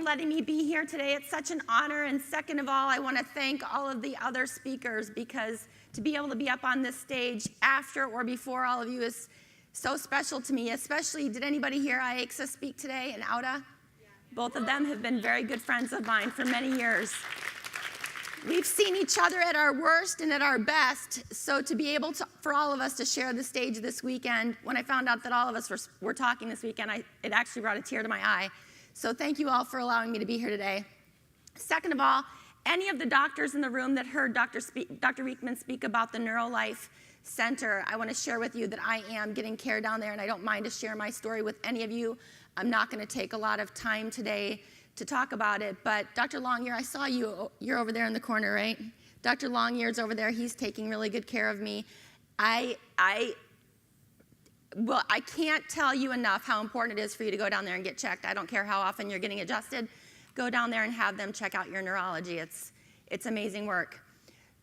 letting me be here today. It's such an honor. And second of all, I want to thank all of the other speakers, because to be able to be up on this stage after or before all of you is so special to me. Especially, did anybody hear Aixa speak today and Auda? Both of them have been very good friends of mine for many years. We've seen each other at our worst and at our best, so to be able to, for all of us to share the stage this weekend, when I found out that all of us were talking this weekend, it actually brought a tear to my eye. So thank you all for allowing me to be here today. Second of all, any of the doctors in the room that heard Dr. Reekman speak about the NeuroLife Center, I want to share with you that I am getting care down there, and I don't mind to share my story with any of you. I'm not going to take a lot of time today to talk about it, but Dr. Longyear, I saw you. You're over there in the corner, right? Dr. Longyear's over there. He's taking really good care of me. I can't tell you enough how important it is for you to go down there and get checked. I don't care how often you're getting adjusted. Go down there and have them check out your neurology. It's amazing work.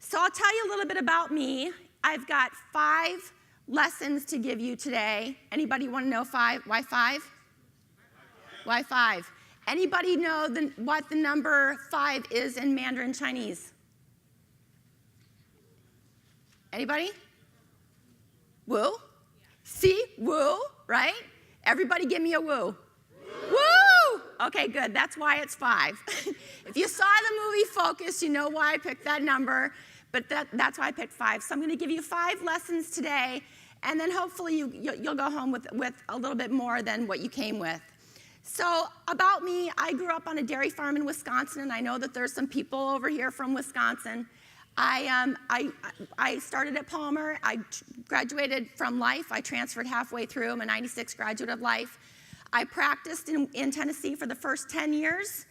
So I'll tell you a little bit about me. I've got 5 lessons to give you today. Anybody want to know 5? Why 5? Why 5? Anybody know what the number 5 is in Mandarin Chinese? Anybody? Wu? See? Wu, right? Everybody give me a woo. Woo! Okay, good. That's why it's 5. If you saw the movie Focus, you know why I picked that number, but that's why I picked 5. So I'm going to give you 5 lessons today, and then hopefully you'll go home with a little bit more than what you came with. So about me, I grew up on a dairy farm in Wisconsin, and I know that there's some people over here from Wisconsin. I started at Palmer. I graduated from Life. I transferred halfway through. I'm a 96 graduate of Life. I practiced in Tennessee for the first 10 years,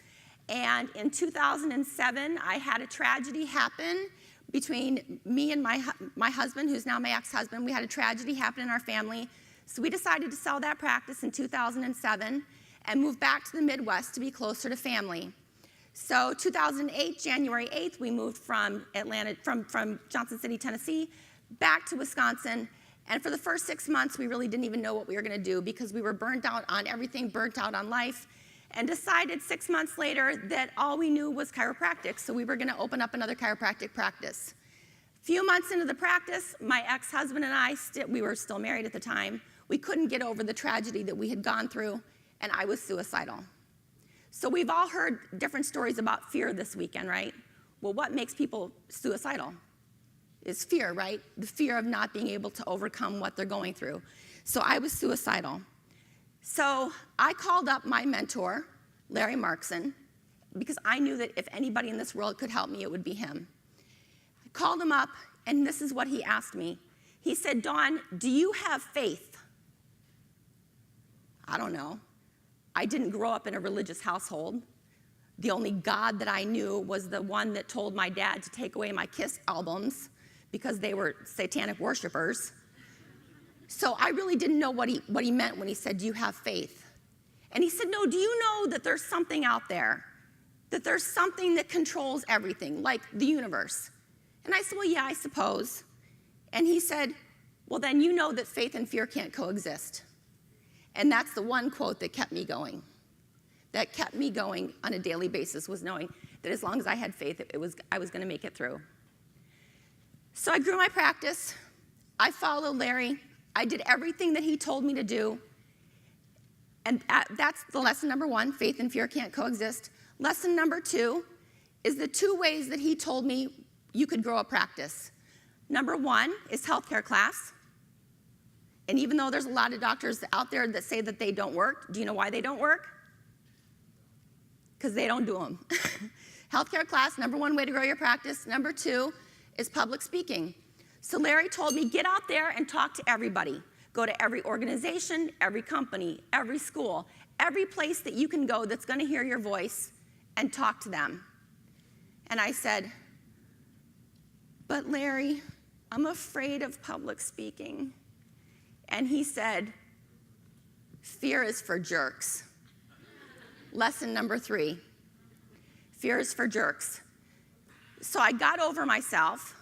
and in 2007, I had a tragedy happen between me and my husband, who's now my ex-husband. We had a tragedy happen in our family, so we decided to sell that practice in 2007 and move back to the Midwest to be closer to family. So 2008, January 8th, we moved from Johnson City, Tennessee, back to Wisconsin. And for the first 6 months, we really didn't even know what we were going to do, because we were burnt out on everything, burnt out on life, and decided 6 months later that all we knew was chiropractic. So we were going to open up another chiropractic practice. A few months into the practice, my ex-husband and I, we were still married at the time, we couldn't get over the tragedy that we had gone through, and I was suicidal. So we've all heard different stories about fear this weekend, right? Well, what makes people suicidal is fear, right? The fear of not being able to overcome what they're going through. So I was suicidal. So I called up my mentor, Larry Markson, because I knew that if anybody in this world could help me, it would be him. I called him up, and this is what he asked me. He said, "Dawn, do you have faith?" I don't know. I didn't grow up in a religious household. The only God that I knew was the one that told my dad to take away my Kiss albums because they were satanic worshipers. So I really didn't know what he meant when he said, "Do you have faith?" And he said, "No, do you know that there's something out there? That there's something that controls everything, like the universe?" And I said, "Well, yeah, I suppose." And he said, "Well, then you know that faith and fear can't coexist." And that's the one quote that kept me going. That kept me going on a daily basis, was knowing that as long as I had faith, I was going to make it through. So I grew my practice. I followed Larry. I did everything that he told me to do. And that's the lesson number 1, faith and fear can't coexist. Lesson number 2 is the 2 ways that he told me you could grow a practice. Number 1 is healthcare class. And even though there's a lot of doctors out there that say that they don't work, do you know why they don't work? Because they don't do them. Healthcare class, number 1 way to grow your practice. Number 2 is public speaking. So Larry told me, get out there and talk to everybody. Go to every organization, every company, every school, every place that you can go that's going to hear your voice, and talk to them. And I said, "But Larry, I'm afraid of public speaking." And he said, "Fear is for jerks." Lesson number 3, fear is for jerks. So I got over myself,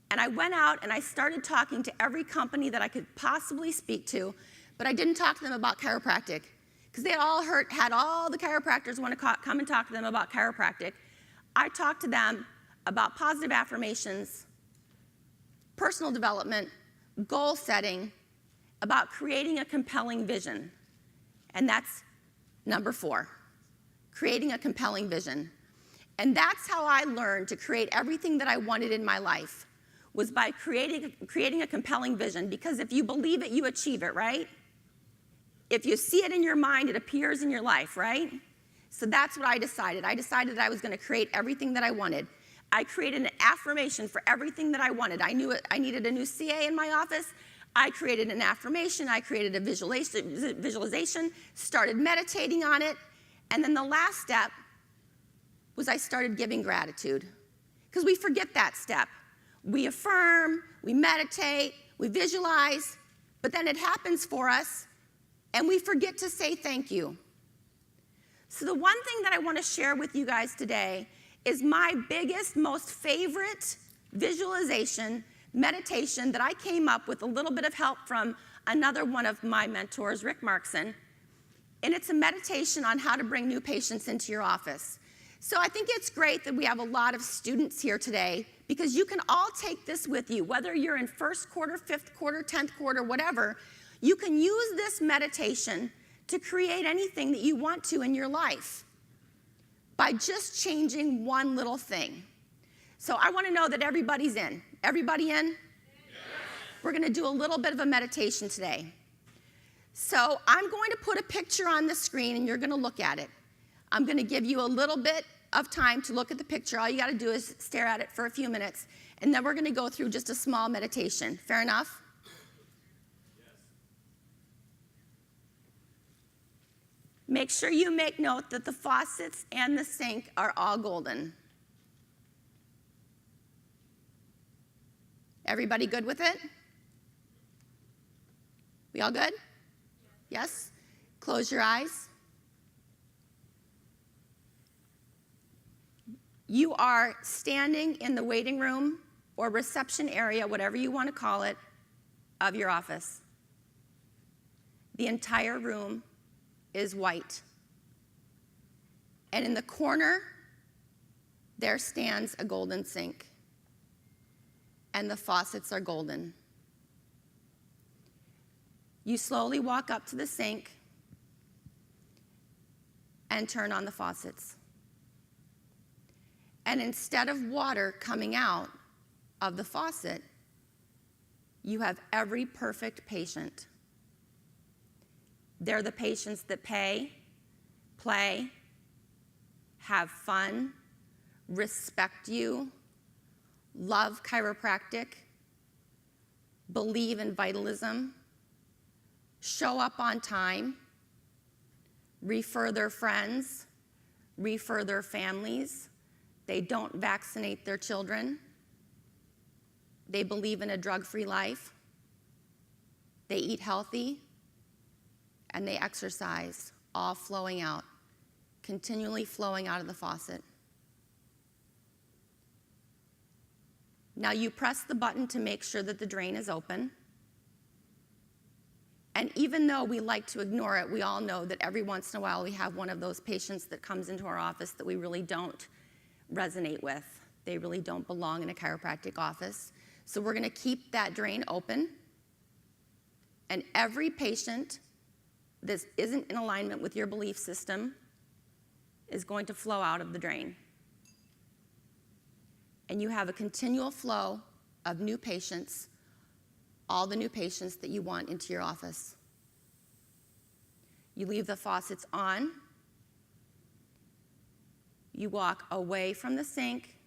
and I went out and I started talking to every company that I could possibly speak to, but I didn't talk to them about chiropractic, because they all had all the chiropractors want to come and talk to them about chiropractic. I talked to them about positive affirmations, personal development, goal setting, about creating a compelling vision. And that's number 4, creating a compelling vision. And that's how I learned to create everything that I wanted in my life, was by creating a compelling vision. Because if you believe it, you achieve it, right? If you see it in your mind, it appears in your life, right? So that's what I decided. I decided that I was going to create everything that I wanted. I created an affirmation for everything that I wanted. I knew I needed a new CA in my office. I created an affirmation. I created a visualization, started meditating on it. And then the last step was I started giving gratitude. Because we forget that step. We affirm, we meditate, we visualize, but then it happens for us, and we forget to say thank you. So the one thing that I want to share with you guys today is my biggest, most favorite visualization, meditation that I came up with a little bit of help from another one of my mentors, Rick Markson. And it's a meditation on how to bring new patients into your office. So I think it's great that we have a lot of students here today, because you can all take this with you, whether you're in first quarter, fifth quarter, 10th quarter, whatever. You can use this meditation to create anything that you want to in your life by just changing one little thing. So I want to know that everybody's in. Everybody in? Yes. We're going to do a little bit of a meditation today. So I'm going to put a picture on the screen, and you're going to look at it. I'm going to give you a little bit of time to look at the picture. All you got to do is stare at it for a few minutes, and then we're going to go through just a small meditation. Fair enough? Yes. Make sure you make note that the faucets and the sink are all golden. Everybody good with it? We all good? Yes? Close your eyes. You are standing in the waiting room or reception area, whatever you want to call it, of your office. The entire room is white. And in the corner, there stands a golden sink. And the faucets are golden. You slowly walk up to the sink and turn on the faucets. And instead of water coming out of the faucet, you have every perfect patient. They're the patients that pay, play, have fun, respect you, love chiropractic, believe in vitalism, show up on time, refer their friends, refer their families. They don't vaccinate their children. They believe in a drug-free life. They eat healthy, and they exercise, all flowing out, continually flowing out of the faucet. Now you press the button to make sure that the drain is open. And even though we like to ignore it, we all know that every once in a while we have one of those patients that comes into our office that we really don't resonate with. They really don't belong in a chiropractic office. So we're going to keep that drain open. And every patient that isn't in alignment with your belief system is going to flow out of the drain. And you have a continual flow of new patients, all the new patients that you want into your office. You leave the faucets on. You walk away from the sink,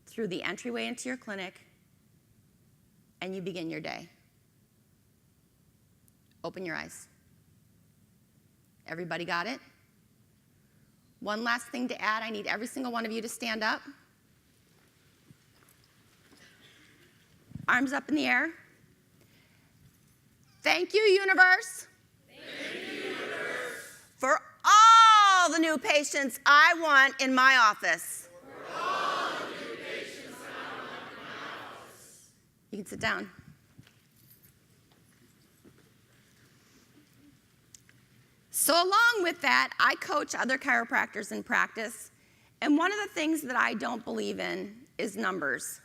through the entryway into your clinic, and you begin your day. Open your eyes. Everybody got it? One last thing to add, I need every single one of you to stand up. Arms up in the air. Thank you, universe. Thank you, universe. For all the new patients I want in my office. For all the new patients I want in my office. You can sit down. So along with that, I coach other chiropractors in practice, and one of the things that I don't believe in is numbers.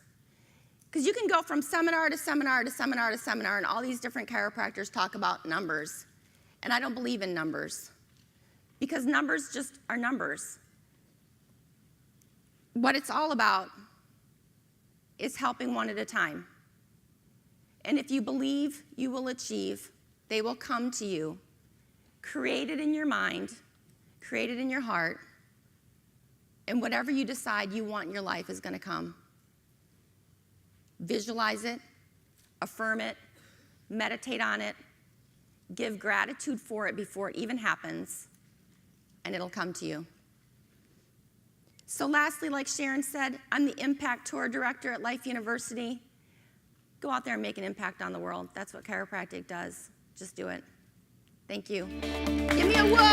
Because you can go from seminar to seminar to seminar to seminar, and all these different chiropractors talk about numbers. And I don't believe in numbers, because numbers just are numbers. What it's all about is helping one at a time. And if you believe you will achieve, they will come to you. Create it in your mind, create it in your heart, and whatever you decide you want in your life is going to come. Visualize it, affirm it, meditate on it, give gratitude for it before it even happens, and it'll come to you. So lastly, like Sharon said, I'm the Impact Tour Director at Life University. Go out there and make an impact on the world. That's what chiropractic does. Just do it. Thank you. Give me a whoa!